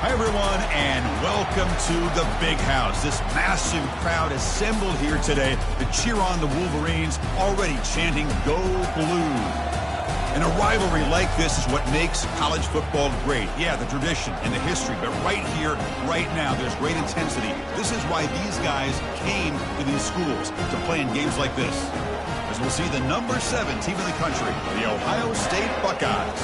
Hi, everyone, and welcome to the Big House. This massive crowd assembled here today to cheer on the Wolverines, already chanting, "Go Blue." And a rivalry like this is what makes college football great. Yeah, the tradition and the history, but right here, right now, there's great intensity. This is why these guys came to these schools to play in games like this. As we'll see the number 7 team in the country, the Ohio State Buckeyes,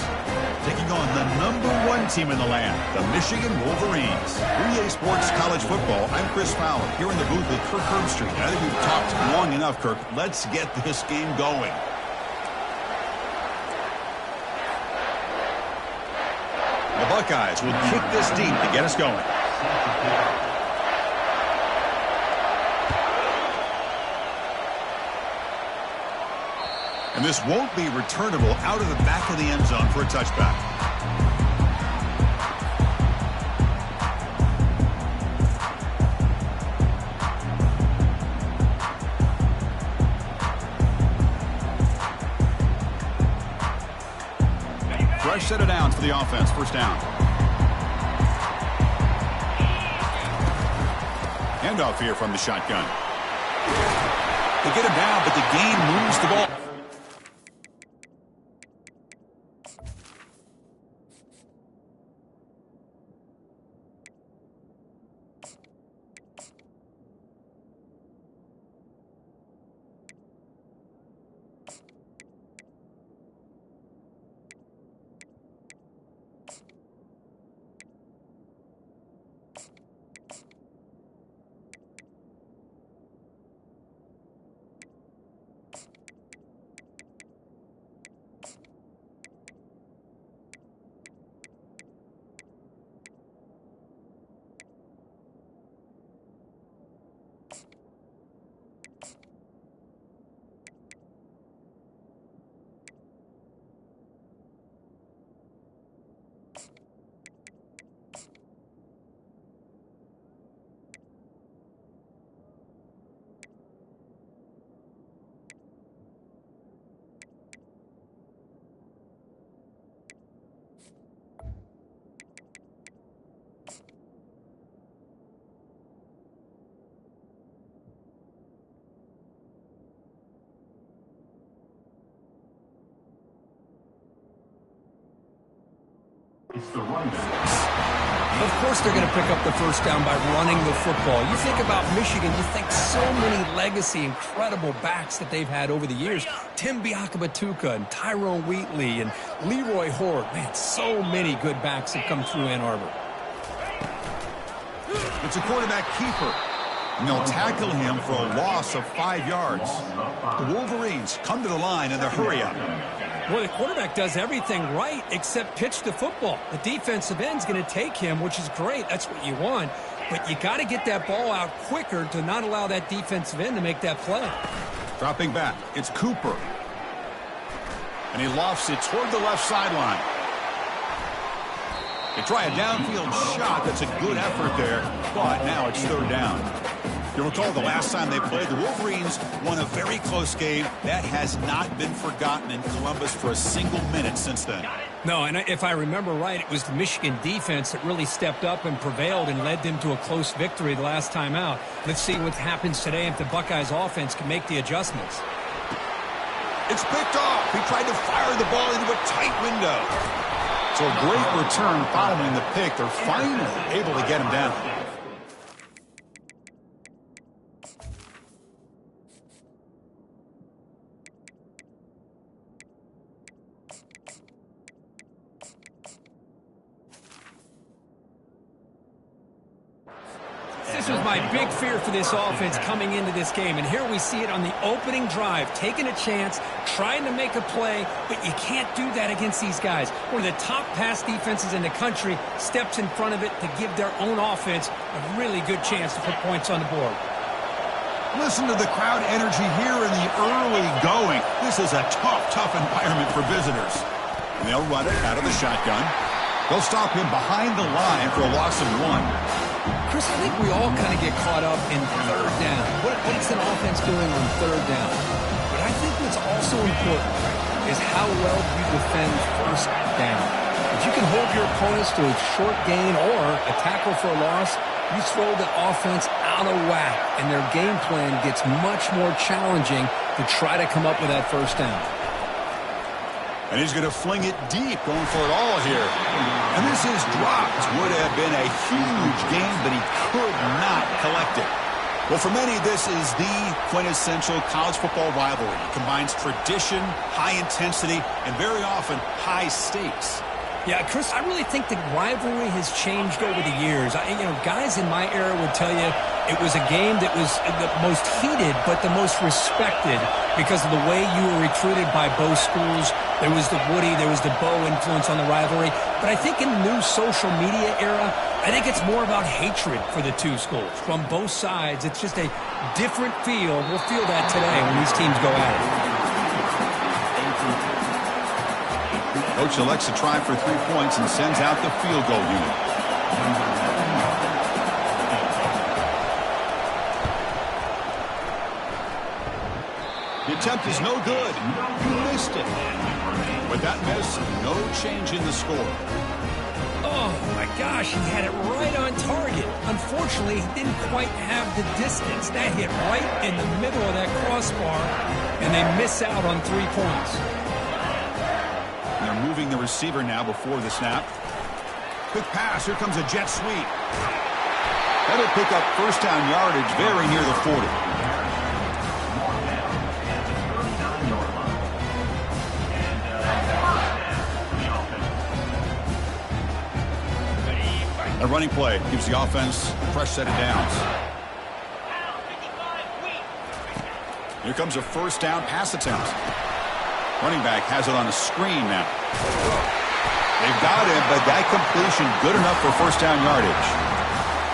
taking on the number 1 team in the land, the Michigan Wolverines. EA Sports College Football, I'm Chris Fowler, here in the booth with Kirk Herbstreit. I think we've talked long enough, Kirk. Let's get this game going. The Buckeyes will kick this deep to get us going. And this won't be returnable out of the back of the end zone for a touchback. Fresh set of downs for the offense. First down. Handoff here from the shotgun. They get him down, but the gain moves the ball. Of course they're going to pick up the first down by running the football. You think about Michigan, you think so many legacy, incredible backs that they've had over the years. Tim Biakabatuka and Tyrone Wheatley and Leroy Horde. Man, so many good backs have come through Ann Arbor. It's a quarterback keeper, and they'll tackle him for a loss of 5 yards. The Wolverines come to the line in the hurry-up. Well, the quarterback does everything right except pitch the football. The defensive end's going to take him, which is great. That's what you want. But you got to get that ball out quicker to not allow that defensive end to make that play. Dropping back, it's Cooper. And he lofts it toward the left sideline. They try a downfield shot. That's a good effort there, but now it's third down. You recall the last time they played, the Wolverines won a very close game. That has not been forgotten in Columbus for a single minute since then. No, and if I remember right, it was the Michigan defense that really stepped up and prevailed and led them to a close victory the last time out. Let's see what happens today if the Buckeyes offense can make the adjustments. It's picked off. He tried to fire the ball into a tight window. So a great return following the pick. They're finally able to get him down. This was my big fear for this offense coming into this game, and here we see it on the opening drive, taking a chance, trying to make a play, but you can't do that against these guys. One of the top pass defenses in the country steps in front of it to give their own offense a really good chance to put points on the board. Listen to the crowd energy here in the early going. This is a tough environment for visitors. And they'll run it out of the shotgun. They'll stop him behind the line for a loss of 1. Chris, I think we all kind of get caught up in third down. What is an offense doing on third down? But I think what's also important is how well you defend first down. If you can hold your opponents to a short gain or a tackle for a loss, you throw the offense out of whack, and their game plan gets much more challenging to try to come up with that first down. And he's going to fling it deep, going for it all here. And this is dropped. Would have been a huge gain, but he could not collect it. Well, for many, this is the quintessential college football rivalry. It combines tradition, high intensity, and very often high stakes. Yeah, Chris, I really think the rivalry has changed over the years. Guys in my era would tell you it was a game that was the most heated but the most respected because of the way you were recruited by both schools. There was the Woody, there was the Bo influence on the rivalry. But I think in the new social media era, I think it's more about hatred for the two schools. From both sides, it's just a different feel. We'll feel that today when these teams go at it. Coach elects to try for 3 points and sends out the field goal unit. The attempt is no good. He missed it. With that miss, no change in the score. Oh, my gosh, he had it right on target. Unfortunately, he didn't quite have the distance. That hit right in the middle of that crossbar, and they miss out on 3 points. They're moving the receiver now before the snap. Quick pass. Here comes a jet sweep. That'll pick up first down yardage very near the 40. A running play gives the offense a fresh set of downs. Here comes a first down pass attempt. Running back has it on the screen now. They've got him, but that completion good enough for first down yardage.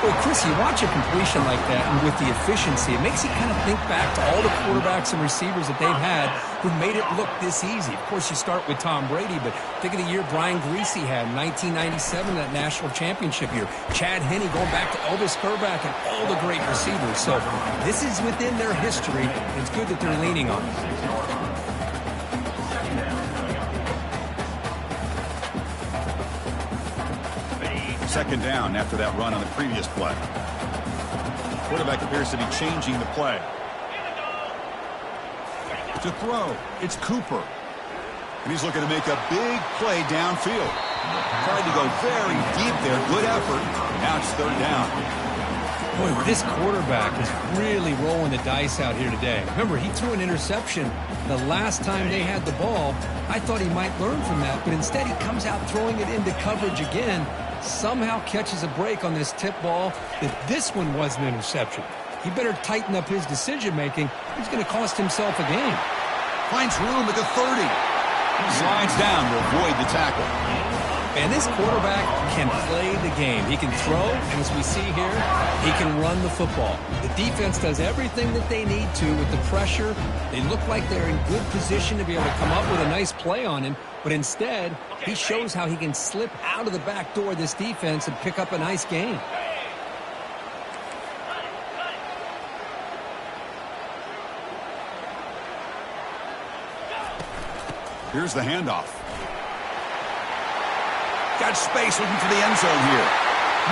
Well, Chris, you watch a completion like that, and with the efficiency, it makes you kind of think back to all the quarterbacks and receivers that they've had who made it look this easy. Of course, you start with Tom Brady, but think of the year Brian Griese had in 1997, that national championship year. Chad Henne going back to Elvis Grbac and all the great receivers. So this is within their history. It's good that they're leaning on it. Second down after that run on the previous play. Quarterback appears to be changing the play. To throw, it's Cooper. And he's looking to make a big play downfield. Tried to go very deep there. Good effort. Now it's third down. Boy, this quarterback is really rolling the dice out here today. Remember, he threw an interception the last time they had the ball. I thought he might learn from that, but instead he comes out throwing it into coverage again. Somehow catches a break on this tip ball that this one was an interception. He better tighten up his decision-making. He's going to cost himself a game. Finds room at the 30. Slides down to avoid the tackle. And this quarterback can play the game. He can throw, and as we see here, he can run the football. The defense does everything that they need to with the pressure. They look like they're in good position to be able to come up with a nice play on him, but instead, he shows how he can slip out of the back door of this defense and pick up a nice gain. Here's the handoff. Got space looking for the end zone here.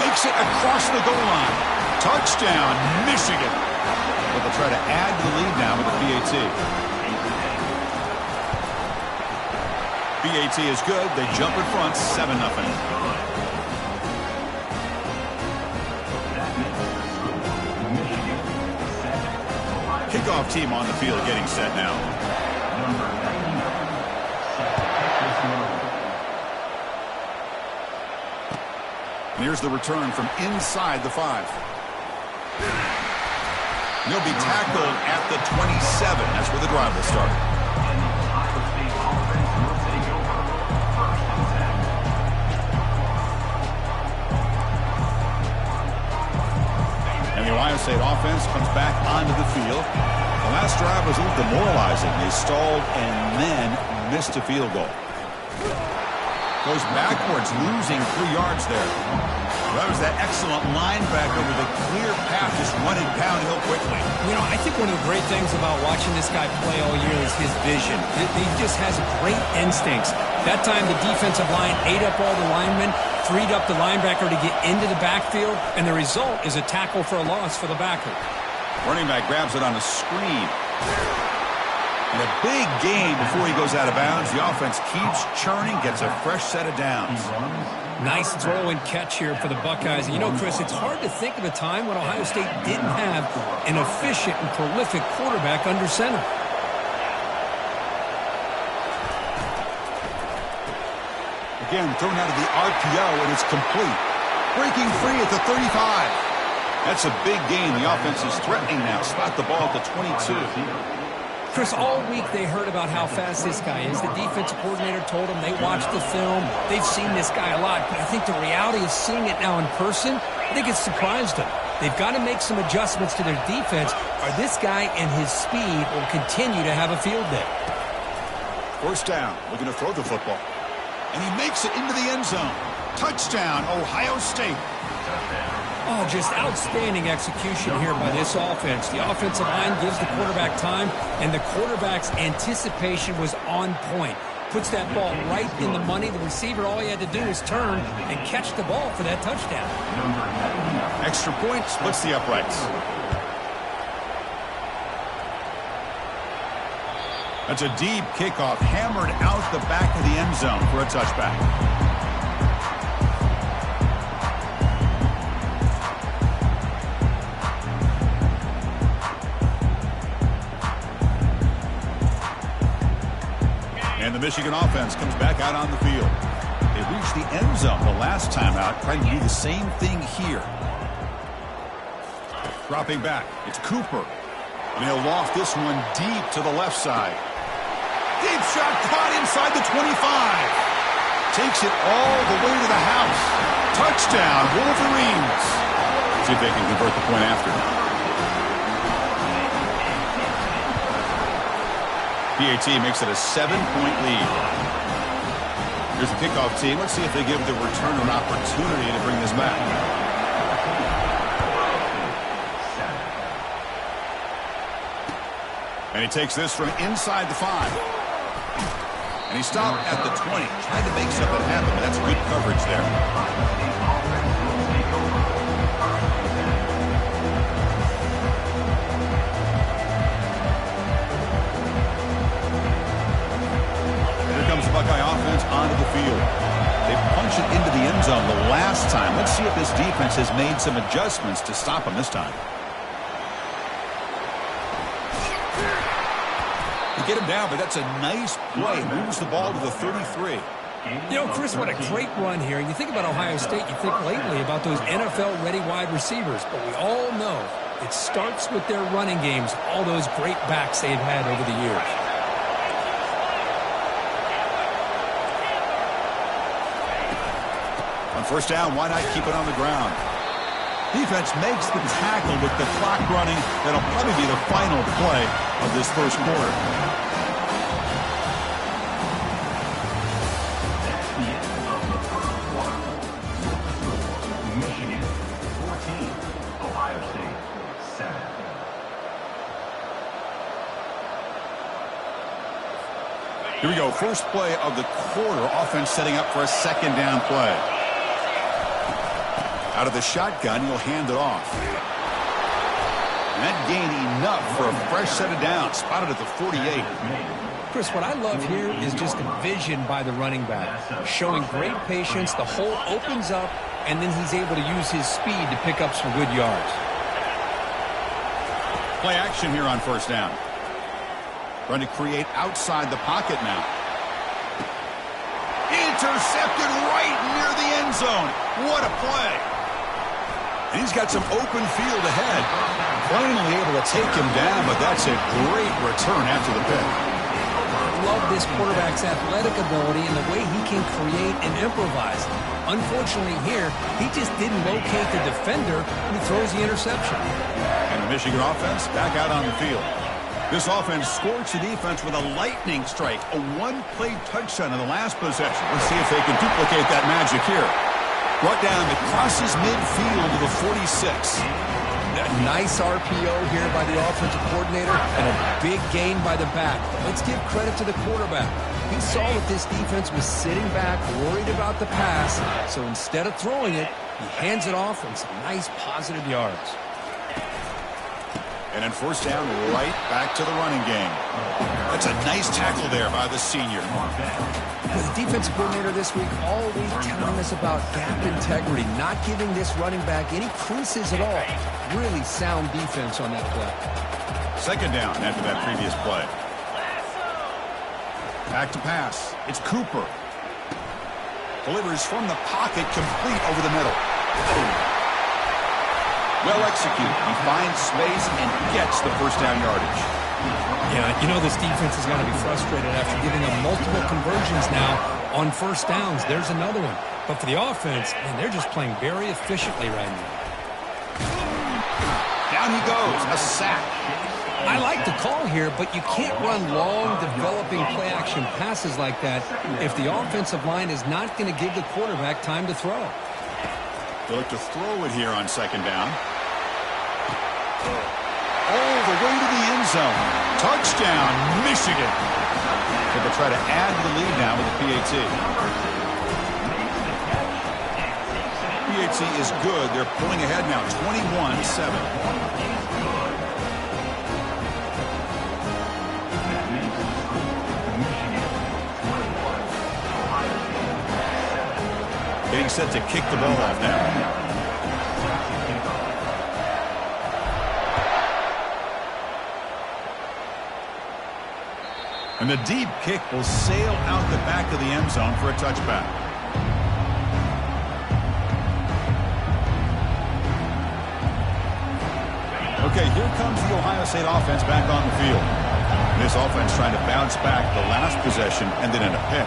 Makes it across the goal line. Touchdown, Michigan. But they'll try to add to the lead now with the PAT. PAT is good. They jump in front, 7-0. Kickoff team on the field getting set now. And here's the return from inside the 5. He'll be tackled at the 27. That's where the drive will start. And the Ohio State offense comes back onto the field. The last drive was a little demoralizing. They stalled and then missed a field goal. Goes backwards, losing 3 yards there. Well, that was that excellent linebacker with a clear path, just running downhill quickly. You know, I think one of the great things about watching this guy play all year is his vision. He just has great instincts. That time the defensive line ate up all the linemen, freed up the linebacker to get into the backfield, and the result is a tackle for a loss for the backer. Running back grabs it on a screen. And a big gain before he goes out of bounds. The offense keeps churning, gets a fresh set of downs. Nice throw and catch here for the Buckeyes. You know, Chris, it's hard to think of a time when Ohio State didn't have an efficient and prolific quarterback under center. Again, thrown out of the RPO, and it's complete. Breaking free at the 35. That's a big gain. The offense is threatening now. Spot the ball at the 22. Chris, all week they heard about how fast this guy is. The defensive coordinator told them they watched the film. They've seen this guy a lot. But I think the reality of seeing it now in person, I think it's surprised them. They've got to make some adjustments to their defense, or this guy and his speed will continue to have a field day. First down, looking to throw the football. And he makes it into the end zone. Touchdown, Ohio State. Oh, just outstanding execution here by this offense. The offensive line gives the quarterback time, and the quarterback's anticipation was on point. Puts that ball right in the money. The receiver, all he had to do was turn and catch the ball for that touchdown. Extra point, splits the uprights. That's a deep kickoff, hammered out the back of the end zone for a touchback. And the Michigan offense comes back out on the field. They reached the end zone the last time out, trying to do the same thing here. Dropping back, it's Cooper. And he'll loft this one deep to the left side. Deep shot caught inside the 25. Takes it all the way to the house. Touchdown, Wolverines. See if they can convert the point after. PAT makes it a 7-point lead. Here's the kickoff team. Let's see if they give the returner an opportunity to bring this back. And he takes this from inside the 5. And he stopped at the 20. Tried to make something happen, but that's good coverage there. Here comes the Buckeye offense onto the field. They punched it into the end zone the last time. Let's see if this defense has made some adjustments to stop them this time. Get him down, but that's a nice play. Moves the ball to the 33. You know, Chris, what a great run here. You think about Ohio State, you think lately about those NFL-ready wide receivers. But we all know it starts with their running games, all those great backs they've had over the years. On first down, why not keep it on the ground? Defense makes the tackle with the clock running. That'll probably be the final play of this first quarter. Michigan 14, Ohio State 7. Here we go. First play of the quarter. Offense setting up for a second down play. Out of the shotgun, he'll hand it off. And that gained enough for a fresh set of downs. Spotted at the 48. Chris, what I love here is just the vision by the running back. Showing great patience. The hole opens up, and then he's able to use his speed to pick up some good yards. Play action here on first down. Trying to create outside the pocket now. Intercepted right near the end zone. What a play. And he's got some open field ahead. Finally able to take him down, but that's a great return after the pick. I love this quarterback's athletic ability and the way he can create and improvise. Unfortunately here, he just didn't locate the defender when he throws the interception. And the Michigan offense back out on the field. This offense scorched the defense with a lightning strike, a one-play touchdown in the last possession. Let's see if they can duplicate that magic here. Brought down, it crosses midfield to the 46. Nice RPO here by the offensive coordinator and a big gain by the back. Let's give credit to the quarterback. He saw that this defense was sitting back, worried about the pass, so instead of throwing it, he hands it off and some nice positive yards. And then first down, right back to the running game. That's a nice tackle there by the senior. The defensive coordinator this week always telling us about gap integrity, not giving this running back any creases at all. Really sound defense on that play. Second down after that previous play. Back to pass. It's Cooper. Delivers from the pocket, complete over the middle. Well executed. He finds space and gets the first down yardage. Yeah, you know this defense is going to be frustrated after giving them multiple conversions now on first downs. There's another one. But for the offense, man, they're just playing very efficiently right now. Down he goes. A sack. I like the call here, but you can't run long, developing play-action passes like that if the offensive line is not going to give the quarterback time to throw. They look to throw it here on second down. All the way to the end zone. Touchdown, Michigan. But they'll try to add to the lead now with the PAT. PAT is good. They're pulling ahead now, 21-7. Getting set to kick the ball off now. And the deep kick will sail out the back of the end zone for a touchback. Okay, here comes the Ohio State offense back on the field. This offense trying to bounce back. The last possession ended in a pick.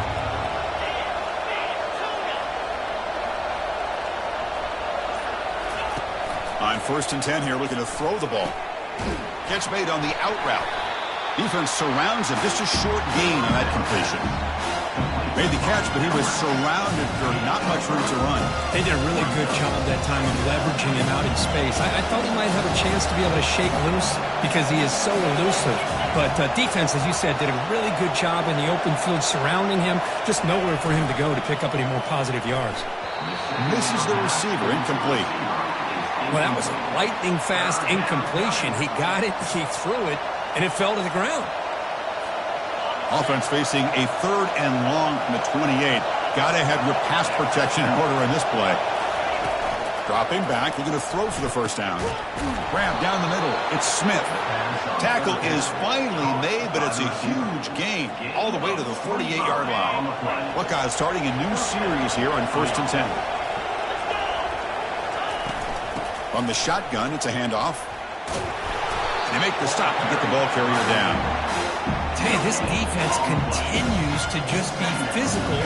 On 1st and 10 here, looking to throw the ball. Catch made on the out route. Defense surrounds him. Just a short gain on that completion. Made the catch, but he was surrounded for not much room to run. They did a really good job that time of leveraging him out in space. I thought he might have a chance to be able to shake loose because he is so elusive. But defense, as you said, did a really good job in the open field surrounding him. Just nowhere for him to go to pick up any more positive yards. Misses the receiver, incomplete. Well, that was a lightning-fast incompletion. He got it, he threw it, and it fell to the ground. Offense facing a 3rd and long from the 28. Got to have your pass protection in order in this play. Dropping back, looking to throw for the first down. Grab down the middle. It's Smith. Tackle is finally made, but it's a huge gain all the way to the 48-yard line. Buckeyes starting a new series here on 1st and 10. From the shotgun, it's a handoff. They make the stop to get the ball carrier down. Hey, this defense continues to just be physical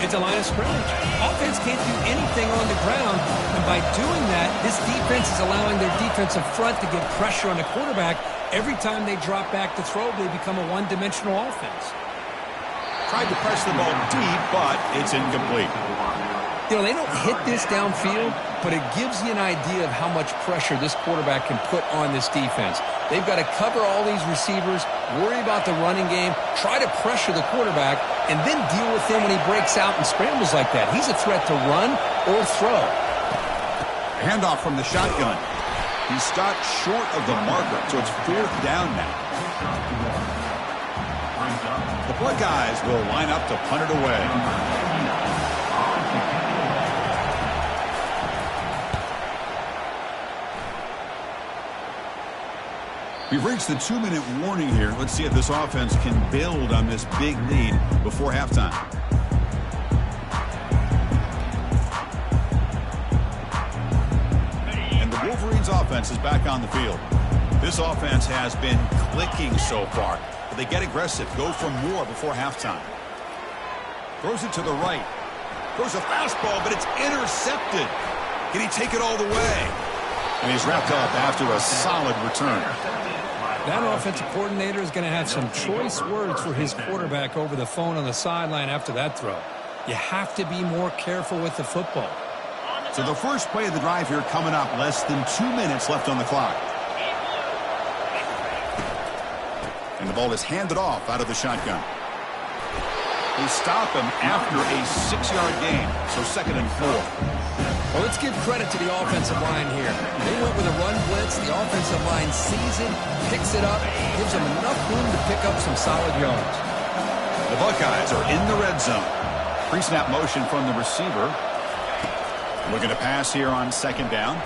at the line of scrimmage. Offense can't do anything on the ground, and by doing that, this defense is allowing their defensive front to get pressure on the quarterback. Every time they drop back to throw, they become a one-dimensional offense. Tried to press the ball deep, but it's incomplete. You know, they don't hit this downfield, but it gives you an idea of how much pressure this quarterback can put on this defense. They've got to cover all these receivers, worry about the running game, try to pressure the quarterback, and then deal with him when he breaks out and scrambles like that. He's a threat to run or throw. Handoff from the shotgun. He stopped short of the marker, so it's 4th down now. The Buckeyes will line up to punt it away. We've reached the 2-minute warning here. Let's see if this offense can build on this big lead before halftime. And the Wolverines offense is back on the field. This offense has been clicking so far. But they get aggressive, go for more before halftime. Throws it to the right. Throws a fastball, but it's intercepted. Can he take it all the way? And he's wrapped up after a solid return. That offensive coordinator is going to have some choice words for his quarterback over the phone on the sideline after that throw. You have to be more careful with the football. So the first play of the drive here coming up. Less than 2 minutes left on the clock. And the ball is handed off out of the shotgun. They stop him after a 6-yard gain. So 2nd and 4. Well, let's give credit to the offensive line here. They went with a run blitz. The offensive line sees it, picks it up, gives them enough room to pick up some solid yards. The Buckeyes are in the red zone. Pre-snap motion from the receiver. Looking to pass here on 2nd down.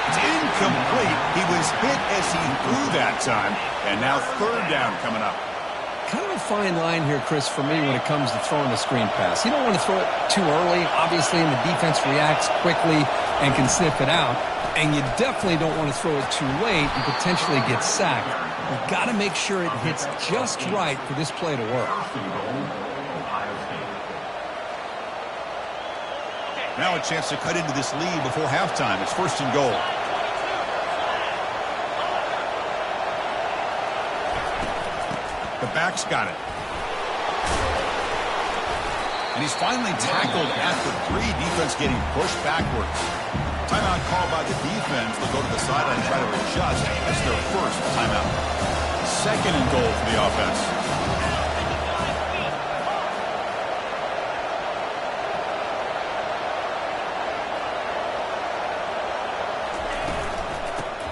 It's incomplete. He was hit as he threw that time. And now 3rd down coming up. Kind of a fine line here, Chris, for me when it comes to throwing a screen pass. You don't want to throw it too early, obviously, and the defense reacts quickly and can sniff it out. And you definitely don't want to throw it too late and potentially get sacked. You've got to make sure it hits just right for this play to work. Now a chance to cut into this lead before halftime. It's 1st and goal. The back's got it. And he's finally tackled at the 3. Defense getting pushed backwards. Timeout called by the defense. They'll go to the sideline and try to adjust. That's their first timeout. 2nd and goal for the offense.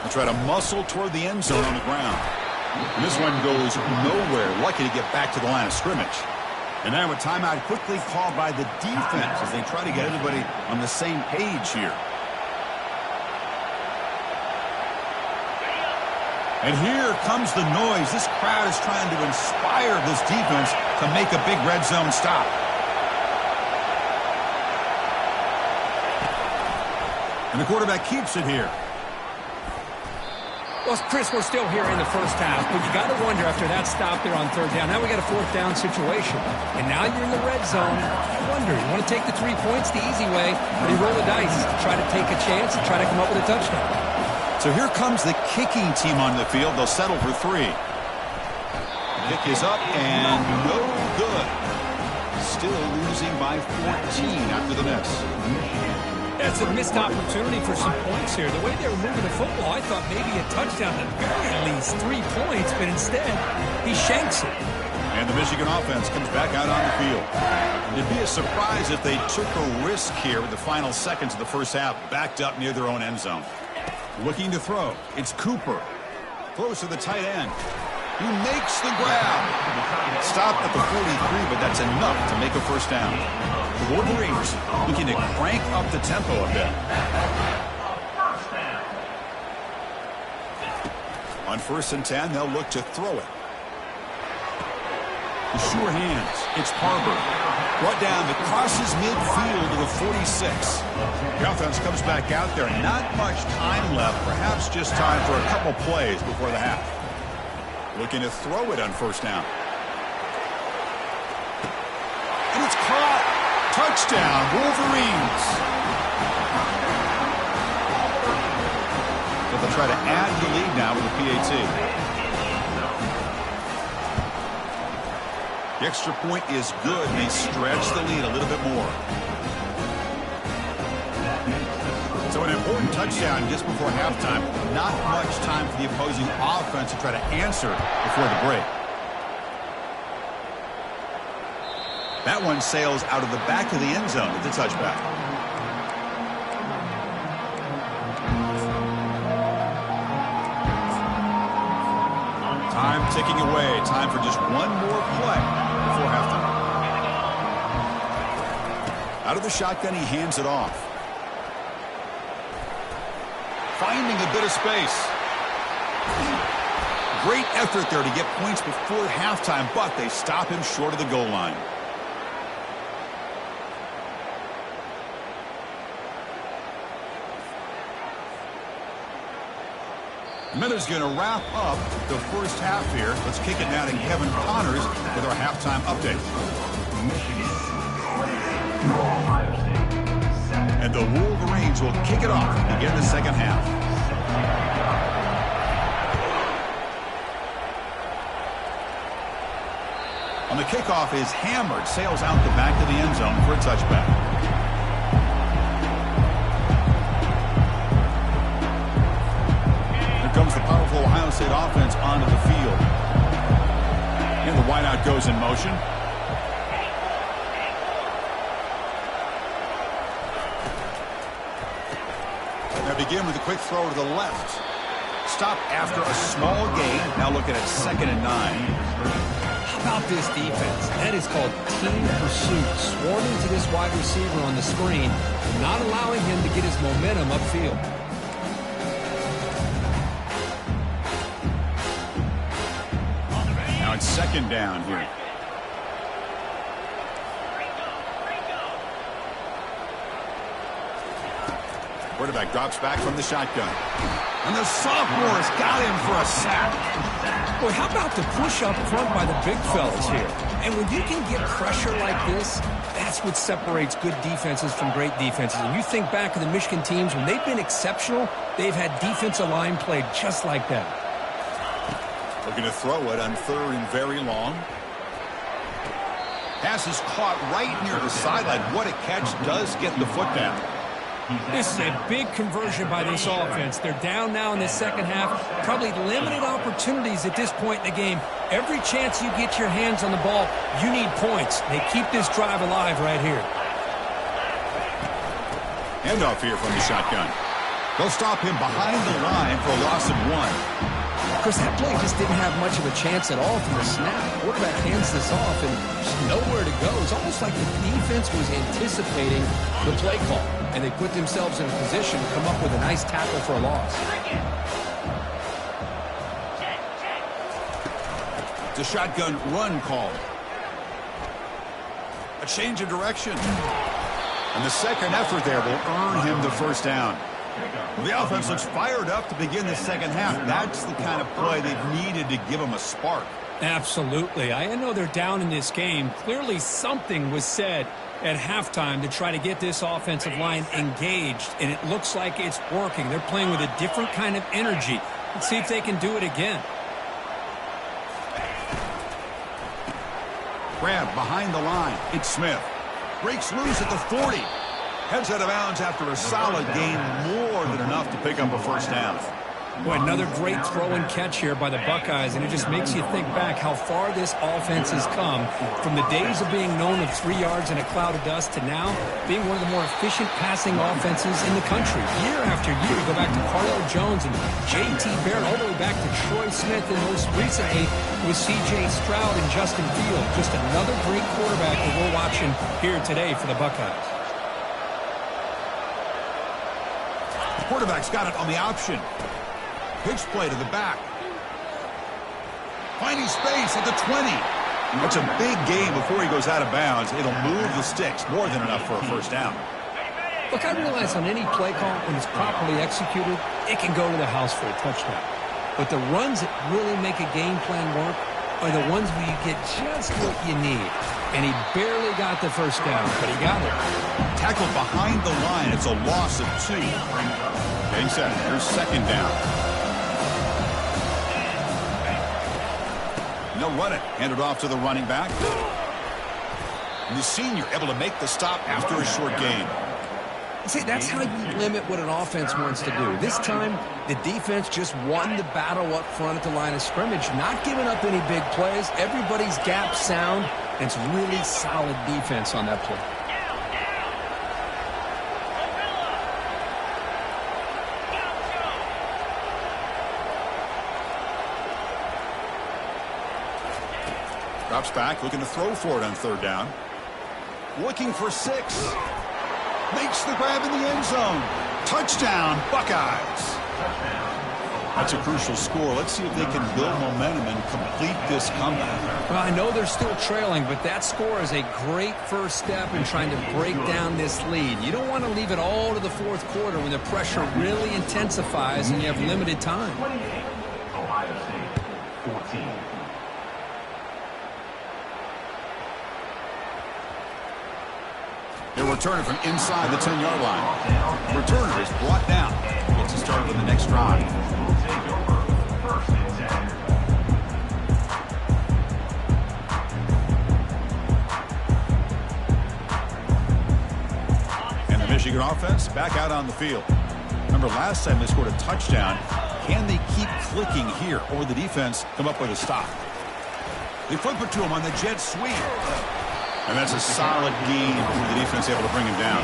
They try to muscle toward the end zone on the ground. And this one goes nowhere. Lucky to get back to the line of scrimmage. And now a timeout quickly called by the defense as they try to get everybody on the same page here. And here comes the noise. This crowd is trying to inspire this defense to make a big red zone stop. And the quarterback keeps it here. Well, Chris, we're still here in the first half, but you got to wonder after that stop there on 3rd down. Now we got a 4th down situation, and now you're in the red zone. You wonder, you want to take the 3 points the easy way, but you roll the dice, try to take a chance, and try to come up with a touchdown. So here comes the kicking team on the field. They'll settle for 3. The kick is up and no good. Still losing by 14 after the miss. That's a missed opportunity for some points here. The way they were moving the football, I thought maybe a touchdown at the very least, 3 points, but instead, he shanks it. And the Michigan offense comes back out on the field. It'd be a surprise if they took a risk here with the final seconds of the first half, backed up near their own end zone. Looking to throw. It's Cooper. Throws to the tight end. He makes the grab. Stopped at the 43, but that's enough to make a first down. The Wolverines looking to crank up the tempo a bit. On 1st and 10, they'll look to throw it. The sure hands. It's Harbor. Brought down that crosses midfield to the 46. The offense comes back out there. Not much time left. Perhaps just time for a couple plays before the half. Looking to throw it on 1st down. And it's caught. Touchdown, Wolverines. But they'll try to add the lead now with the PAT. The extra point is good, and they stretch the lead a little bit more. So an important touchdown just before halftime. Not much time for the opposing offense to try to answer before the break. That one sails out of the back of the end zone with the touchback. Time ticking away. Time for just one more play before halftime. Out of the shotgun, he hands it off. Finding a bit of space. Great effort there to get points before halftime, but they stop him short of the goal line. Miller's going to wrap up the first half here. Let's kick it now to Kevin Connors with our halftime update. And the Wolverines will kick it off to begin the second half. And the kickoff is hammered, sails out the back of the end zone for a touchback. Here comes the powerful Ohio State offense onto the field. And the wideout goes in motion. They begin with a quick throw to the left. Stop after a small gain. Now looking at 2nd and 9. How about this defense? That is called team pursuit. Swarming to this wide receiver on the screen, not allowing him to get his momentum upfield. Now it's 2nd down here. Quarterback drops back from the shotgun. And the sophomore's got him for a sack. Boy, how about the push up front by the big fellas here? And when you can get pressure like this, that's what separates good defenses from great defenses. And you think back to the Michigan teams, when they've been exceptional, they've had defensive line played just like that. Looking to throw it on 3rd and very long. Pass is caught right near the sideline. What a catch, does get the foot down. This is a big conversion by this offense. They're down now in the second half. Probably limited opportunities at this point in the game. Every chance you get your hands on the ball, you need points. They keep this drive alive right here. Handoff here from the shotgun. They'll stop him behind the line for a loss of 1. Of course, that play just didn't have much of a chance at all from the snap. Quarterback hands this off and just nowhere to go. It's almost like the defense was anticipating the play call, and they put themselves in a position to come up with a nice tackle for a loss. It's a shotgun run call. A change of direction. And the second effort there will earn him the first down. Well, the offense looks fired up to begin the second half. That's the kind of play they've needed to give them a spark. Absolutely. I know they're down in this game. Clearly something was said at halftime to try to get this offensive line engaged, and it looks like it's working. They're playing with a different kind of energy. Let's see if they can do it again. Grab behind the line. It's Smith. Breaks loose at the 40. Heads out of bounds after a solid gain, more than enough to pick up a first down. Boy, another great throw and catch here by the Buckeyes, and it just makes you think back how far this offense has come from the days of being known of 3 yards in a cloud of dust to now being one of the more efficient passing offenses in the country. Year after year, you go back to Carlo Jones and J.T. Barrett, all the way back to Troy Smith, and most recently with C.J. Stroud and Justin Fields. Just another great quarterback that we're watching here today for the Buckeyes. Quarterback's got it on the option. Pitch play to the back. Finding space at the 20. That's a big gain before he goes out of bounds. It'll move the sticks, more than enough for a first down. Look, I realize on any play call, when it's properly executed, it can go to the house for a touchdown. But the runs that really make a game plan work are the ones where you get just what you need. And he barely got the first down, but he got it. Tackled behind the line. It's a loss of 2. Getting set. Here's 2nd down. And they'll run it. Hand it off to the running back. And the senior able to make the stop after a short gain. See, that's how you limit what an offense wants to do. This time, the defense just won the battle up front at the line of scrimmage, not giving up any big plays. Everybody's gap sound. It's really solid defense on that play. Drops back, looking to throw for it on 3rd down. Looking for 6. Makes the grab in the end zone. Touchdown, Buckeyes. That's a crucial score. Let's see if they can build momentum and complete this comeback. Well, I know they're still trailing, but that score is a great first step in trying to break down this lead. You don't want to leave it all to the 4th quarter when the pressure really intensifies and you have limited time. Ohio State, 14. They're returning from inside the 10-yard line. Returner is brought down. Gets to start with the next drive. Michigan offense back out on the field. Remember last time they scored a touchdown. Can they keep clicking here, or will the defense come up with a stop? They flip it to him on the jet sweep. And that's a solid gain. The defense able to bring him down.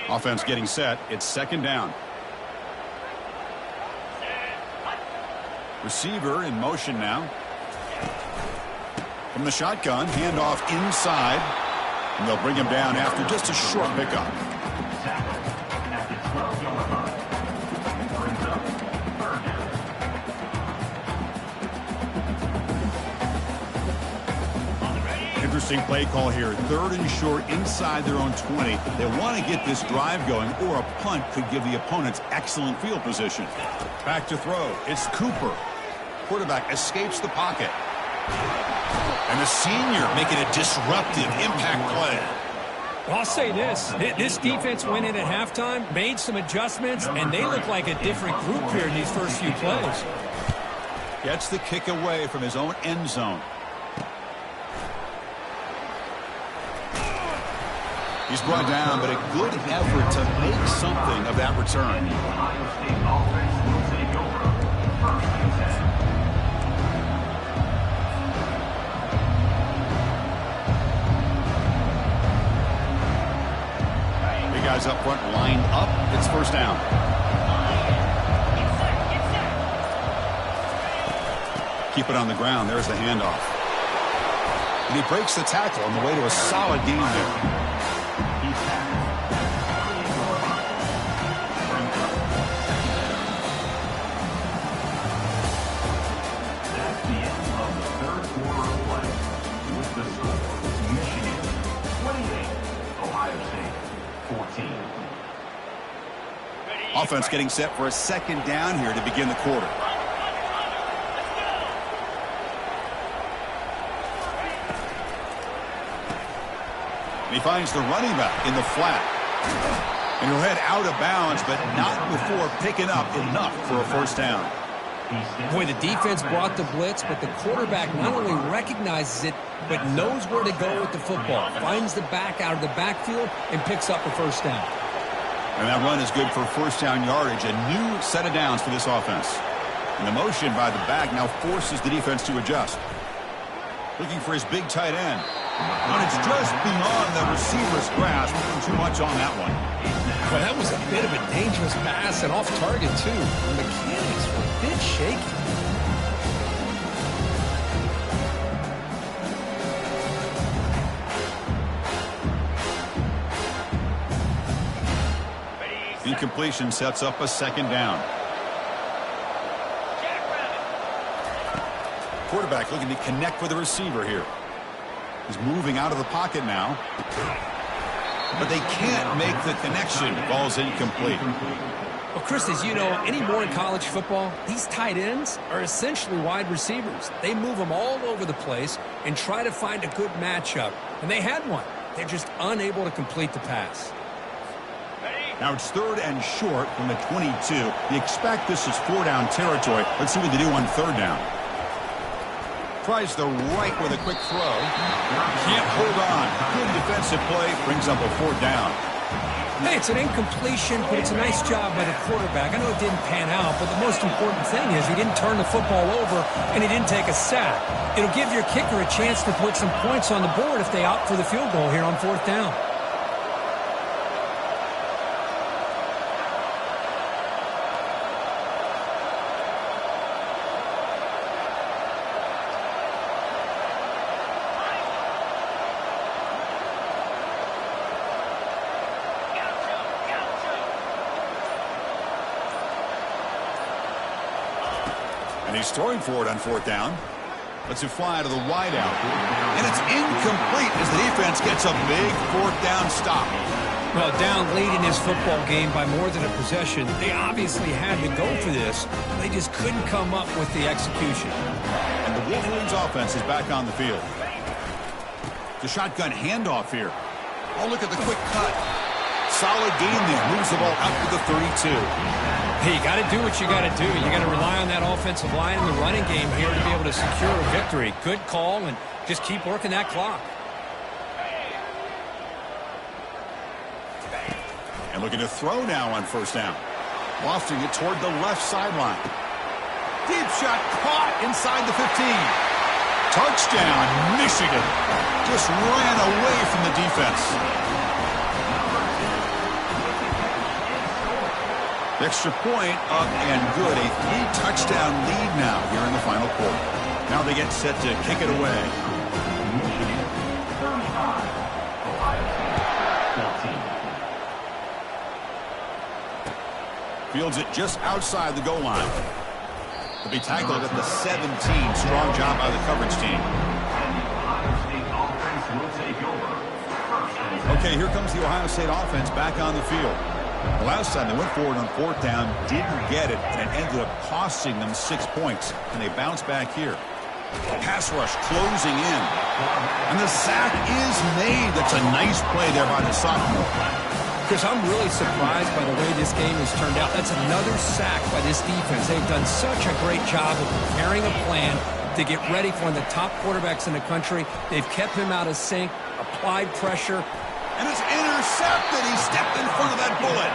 Offense getting set. It's second down. Receiver in motion now. From the shotgun, handoff inside. And they'll bring him down after just a short pickup. Interesting play call here. 3rd and short inside their own 20. They want to get this drive going, or a punt could give the opponents excellent field position. Back to throw. It's Cooper. Quarterback escapes the pocket. And the senior making a disruptive impact play. Well, I'll say this. This defense went in at halftime, made some adjustments, and they look like a different group here in these first few plays. Gets the kick away from his own end zone. He's brought down, but a good effort to make something of that return. Big guys up front lined up. It's first down. Keep it on the ground. There's the handoff. And he breaks the tackle on the way to a solid gain there. Offense getting set for a second down here to begin the quarter. And he finds the running back in the flat. And he'll head out of bounds, but not before picking up enough for a first down. Boy, the defense brought the blitz, but the quarterback not only recognizes it, but knows where to go with the football. Finds the back out of the backfield and picks up a first down. And that run is good for first down yardage. A new set of downs for this offense. And the motion by the back now forces the defense to adjust. Looking for his big tight end. And it's just beyond the receiver's grasp. Too much on that one. Well, that was a bit of a dangerous pass and off target, too. The mechanics were a bit shaky. Incompletion sets up a second down. Quarterback looking to connect with the receiver here. He's moving out of the pocket now. But they can't make the connection. Ball's incomplete. Well, Chris, as you know, anymore in college football, these tight ends are essentially wide receivers. They move them all over the place and try to find a good matchup. And they had one. They're just unable to complete the pass. Now it's 3rd and short from the 22. You expect this is 4-down territory. Let's see what they do on 3rd down. Tries the right with a quick throw. Can't hold on. Good defensive play. Brings up a 4th down. Hey, it's an incompletion, but it's a nice job by the quarterback. I know it didn't pan out, but the most important thing is he didn't turn the football over and he didn't take a sack. It'll give your kicker a chance to put some points on the board if they opt for the field goal here on 4th down. And he's throwing for it on 4th down. Lets it fly to the wideout. And it's incomplete as the defense gets a big 4th down stop. Well, down late in this football game by more than a possession, they obviously had to go for this. They just couldn't come up with the execution. And the Wolverines offense is back on the field. The shotgun handoff here. Oh, look at the quick cut. Solid gain there. Moves the ball up to the 32. Hey, you got to do what you got to do. You got to rely on that offensive line in the running game here to be able to secure a victory. Good call, and just keep working that clock. And looking to throw now on first down. Lofting it toward the left sideline. Deep shot caught inside the 15. Touchdown, Michigan. Just ran away from the defense. Extra point up and good. A 3-touchdown lead now here in the final quarter. Now they get set to kick it away. Fields it just outside the goal line. He'll be tackled at the 17. Strong job by the coverage team. Okay, here comes the Ohio State offense back on the field. The last time they went forward on fourth down, didn't get it, and it ended up costing them 6 points. And they bounce back here. Pass rush closing in. And the sack is made. That's a nice play there by the sophomore. Chris, I'm really surprised by the way this game has turned out. That's another sack by this defense. They've done such a great job of preparing a plan to get ready for one of the top quarterbacks in the country. They've kept him out of sync, applied pressure. And it's intercepted. He stepped in front of that bullet.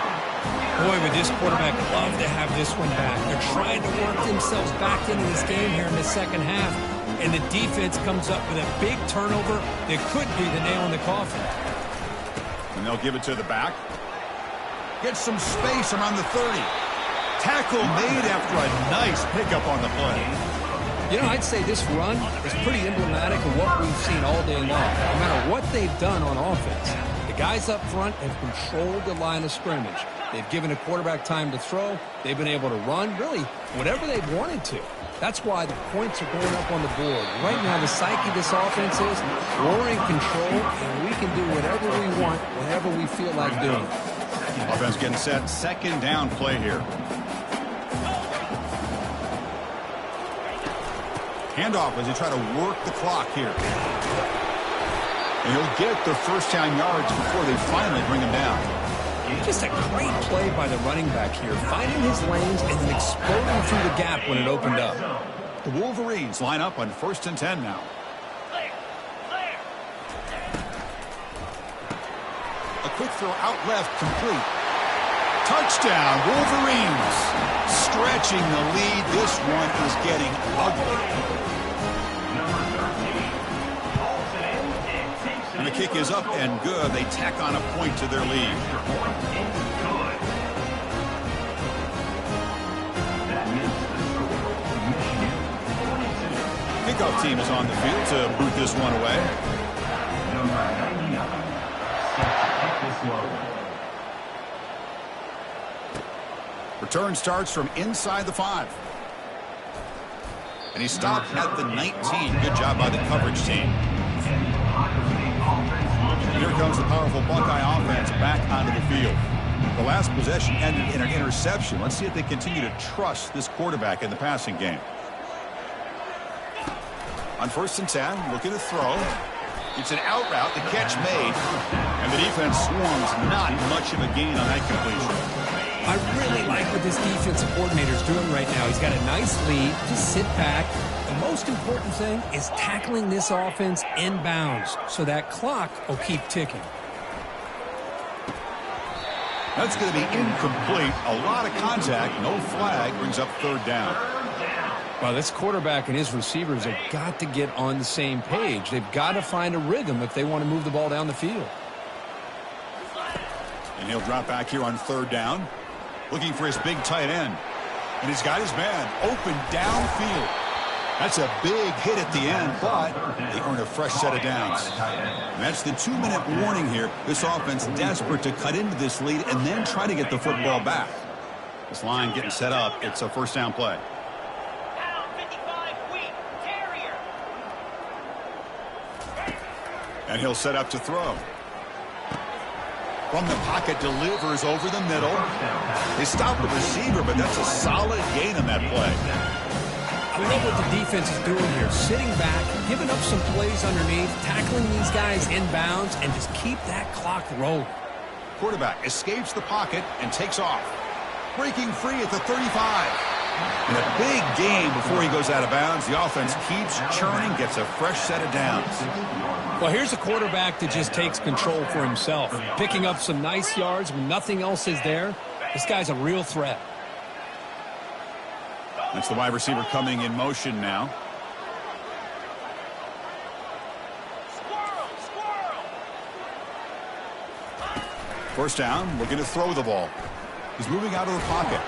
Boy, would this quarterback love to have this one back. They're trying to work themselves back into this game here in the second half. And the defense comes up with a big turnover that could be the nail in the coffin. And they'll give it to the back. Get some space around the 30. Tackle made after a nice pickup on the play. You know, I'd say this run is pretty emblematic of what we've seen all day long. No matter what they've done on offense, the guys up front have controlled the line of scrimmage. They've given a quarterback time to throw. They've been able to run, really, whatever they've wanted to. That's why the points are going up on the board. Right now, the psyche of this offense is we're in control, and we can do whatever we want, whenever we feel like doing it. Offense getting set. Second down play here. Handoff as they try to work the clock here. And he'll get the first down yards before they finally bring him down. Just a great play by the running back here, finding his lanes and then exploding through the gap when it opened up. The Wolverines line up on 1st and 10 now. A quick throw out left, complete. Touchdown, Wolverines. Stretching the lead. This one is getting ugly. And the kick is up and good. They tack on a point to their lead. Kickoff team is on the field to boot this one away. Return starts from inside the 5. And he stopped at the 19. Good job by the coverage team. And here comes the powerful Buckeye offense back onto the field. The last possession ended in an interception. Let's see if they continue to trust this quarterback in the passing game. On 1st and 10, looking to throw. It's an out route, the catch made. And the defense swarms, not much of a gain on that completion. I really like what this defensive coordinator is doing right now. He's got a nice lead. Just sit back. The most important thing is tackling this offense inbounds so that clock will keep ticking. That's going to be incomplete. A lot of contact. No flag. Brings up 3rd down. Well, this quarterback and his receivers have got to get on the same page. They've got to find a rhythm if they want to move the ball down the field. And he'll drop back here on 3rd down. Looking for his big tight end. And he's got his man open downfield. That's a big hit at the end, but they earn a fresh set of downs. And that's the 2-minute warning here. This offense desperate to cut into this lead and then try to get the football back. This line getting set up. It's a 1st down play. And he'll set up to throw. From the pocket, delivers over the middle. They stop the receiver, but that's a solid gain on that play. I love what the defense is doing here. Sitting back, giving up some plays underneath, tackling these guys inbounds, and just keep that clock rolling. Quarterback escapes the pocket and takes off. breaking free at the 35. And a big gain before he goes out of bounds. The offense keeps churning, gets a fresh set of downs. Well, here's a quarterback that just takes control for himself, picking up some nice yards when nothing else is there. This guy's a real threat. That's the wide receiver coming in motion now. First down, looking to throw the ball. He's moving out of the pocket.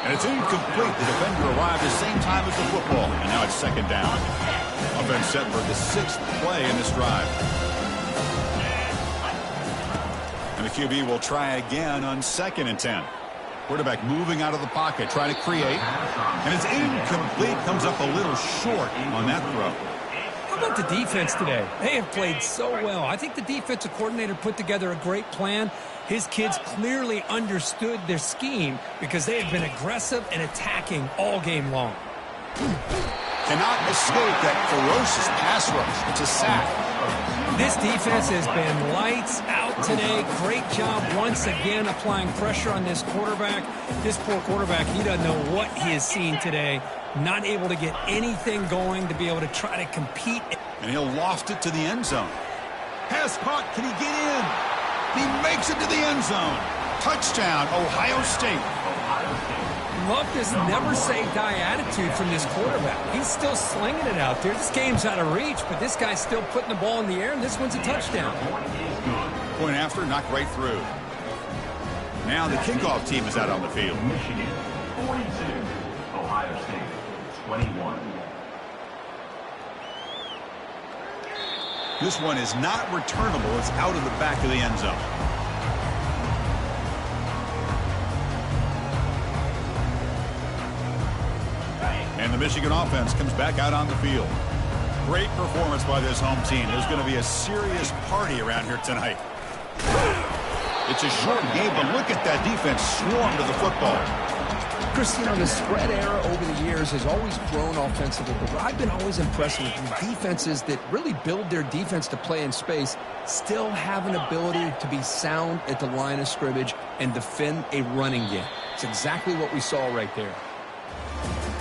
And it's incomplete. The defender arrived at the same time as the football. And now it's second down. Offense set for the 6th play in this drive. And the QB will try again on 2nd and 10. Quarterback moving out of the pocket, trying to create. And it's incomplete. Comes up a little short on that throw. How about the defense today? They have played so well. I think the defensive coordinator put together a great plan. His kids clearly understood their scheme because they have been aggressive and attacking all game long. Cannot escape that ferocious pass rush. It's a sack. This defense has been lights out today. Great job once again applying pressure on this quarterback. This poor quarterback, he doesn't know what he has seen today. Not able to get anything going to be able to try to compete. And he'll loft it to the end zone. Pass caught. Can he get in? He makes it to the end zone. Touchdown, Ohio State. Love this never-say-die attitude from this quarterback. He's still slinging it out there. This game's out of reach, but this guy's still putting the ball in the air, and this one's a touchdown. Point after, knocked right through. Now the kickoff team is out on the field. Michigan 42, Ohio State 21. This one is not returnable. It's out of the back of the end zone. And the Michigan offense comes back out on the field. Great performance by this home team. There's going to be a serious party around here tonight. It's a short game, but look at that defense swarm to the football. Chris, you know, the spread era over the years has always grown offensively, but what I've been always impressed with the defenses that really build their defense to play in space still have an ability to be sound at the line of scrimmage and defend a running game. It's exactly what we saw right there.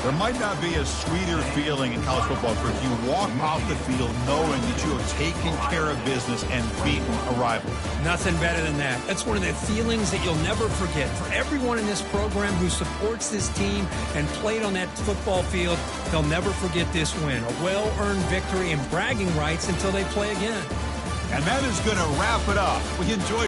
There might not be a sweeter feeling in college football if you walk off the field knowing that you have taken care of business and beaten a rival. Nothing better than that. That's one of the feelings that you'll never forget. For everyone in this program who supports this team and played on that football field, they'll never forget this win. A well-earned victory and bragging rights until they play again. And that is going to wrap it up. We enjoyed